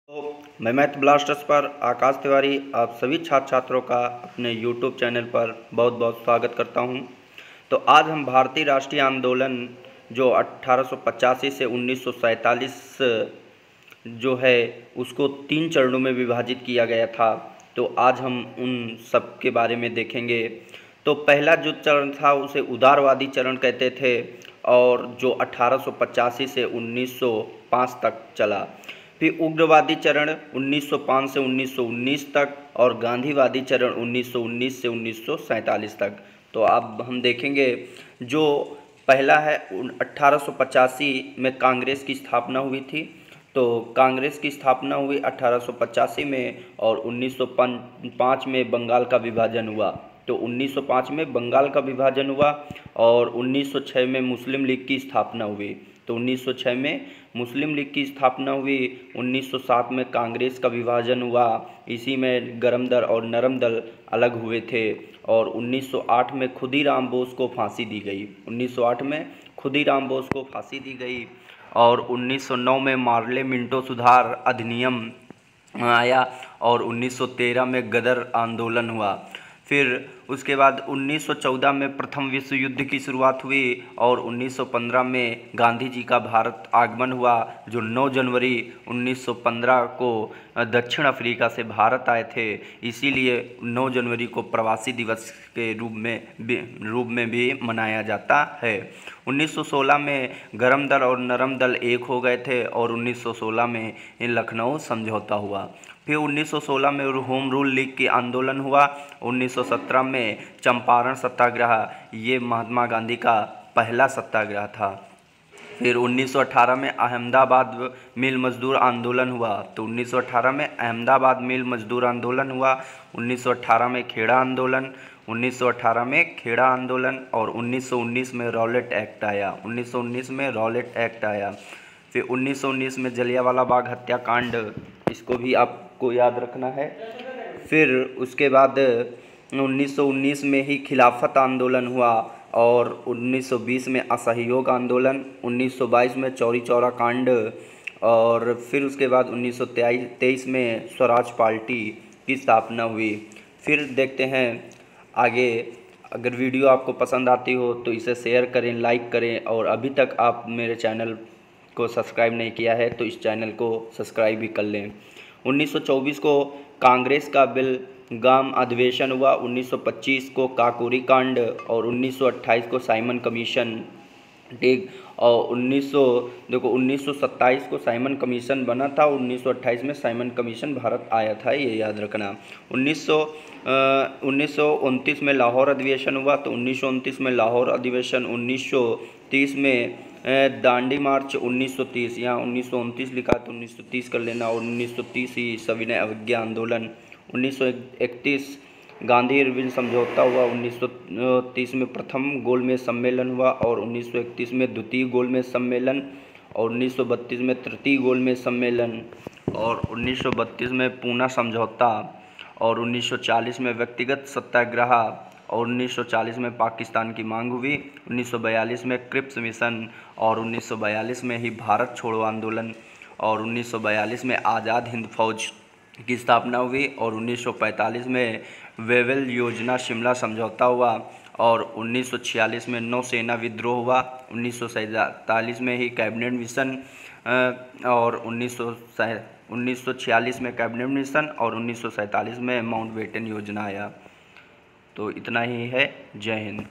तो मैं math blasters पर आकाश तिवारी आप सभी छात्र छात्रों का अपने यूट्यूब चैनल पर बहुत बहुत स्वागत करता हूं। तो आज हम भारतीय राष्ट्रीय आंदोलन जो 1885 से 1947 जो है उसको 3 चरणों में विभाजित किया गया था। तो आज हम उन सब के बारे में देखेंगे। तो पहला जो चरण था उसे उदारवादी चरण कहते थे और जो 1885 से 1905 तक चला। फिर उग्रवादी चरण 1905 से 1919 तक और गांधीवादी चरण 1919 से 1947 तक। तो अब हम देखेंगे जो पहला है 1885 में कांग्रेस की स्थापना हुई थी। तो कांग्रेस की स्थापना हुई 1885 में और 1905 में बंगाल का विभाजन हुआ। तो 1905 में बंगाल का विभाजन हुआ और 1906 में मुस्लिम लीग की स्थापना हुई। तो 1906 में मुस्लिम लीग की स्थापना हुई। 1907 में कांग्रेस का विभाजन हुआ। इसी में गरम दल और नरम दल अलग हुए थे और 1908 में खुदीराम बोस को फांसी दी गई। 1908 में खुदीराम बोस को फांसी दी गई और 1909 में मार्ले मिंटो सुधार अधिनियम आया और 1913 में गदर आंदोलन हुआ। फिर उसके बाद 1914 में प्रथम विश्व युद्ध की शुरुआत हुई और 1915 में गांधी जी का भारत आगमन हुआ, जो 9 जनवरी 1915 को दक्षिण अफ्रीका से भारत आए थे। इसीलिए 9 जनवरी को प्रवासी दिवस के रूप में भी मनाया जाता है। 1916 में गरम दल और नरम दल एक हो गए थे और 1916 में लखनऊ समझौता हुआ। फिर 1916 में होम रूल लीग की आंदोलन हुआ। 1917 में चंपारण सत्याग्रह, ये महात्मा गांधी का पहला सत्याग्रह था। फिर 1918 में अहमदाबाद मिल मजदूर आंदोलन हुआ। तो 1918 में अहमदाबाद मिल मजदूर आंदोलन हुआ। 1918 में खेड़ा आंदोलन, 1918 में खेड़ा आंदोलन और 1919 में रॉलेट एक्ट आया। 1919 में रॉलेट एक्ट आया। फिर 1919 में जलियांवाला बाग हत्याकांड, इसको भी आपको याद रखना है। फिर उसके बाद 1919 में ही खिलाफत आंदोलन हुआ और 1920 में असहयोग आंदोलन, 1922 में चौरी चौरा कांड और फिर उसके बाद 1923 में स्वराज पार्टी की स्थापना हुई। फिर देखते हैं आगे। अगर वीडियो आपको पसंद आती हो तो इसे शेयर करें, लाइक करें और अभी तक आप मेरे चैनल को सब्सक्राइब नहीं किया है तो इस चैनल को सब्सक्राइब भी कर लें। 1924 को कांग्रेस का बेलगाम अधिवेशन हुआ। 1925 को काकोरी कांड और 1928 को साइमन कमीशन, ठीक। और 1927 को साइमन कमीशन बना था और 1928 में साइमन कमीशन भारत आया था, ये याद रखना। 1929 में लाहौर अधिवेशन हुआ। तो 1929 में लाहौर अधिवेशन। 1930 में दांडी मार्च। 1930, यहाँ 1929 लिखा तो 1930 कर लेना और 1930 ही सविनय अवज्ञा आंदोलन। 1931 गांधी इरविन समझौता हुआ। 1930 में प्रथम गोलमेज सम्मेलन हुआ और 1931 में द्वितीय गोलमेज सम्मेलन और 1932 में तृतीय गोलमेज सम्मेलन और 1932 में पूना समझौता और 1940 में व्यक्तिगत सत्याग्रह और 1940 में पाकिस्तान की मांग हुई। 1942 में क्रिप्स मिशन और 1942 में ही भारत छोड़ो आंदोलन और 1942 में आज़ाद हिंद फौज की स्थापना हुई और 1945 में वेवेल योजना शिमला समझौता हुआ और 1946 में नौसेना विद्रोह हुआ। 1947 में ही कैबिनेट मिशन और 1946 में कैबिनेट मिशन और 1947 में माउंटबेटन योजना आया। तो इतना ही है। जय हिंद।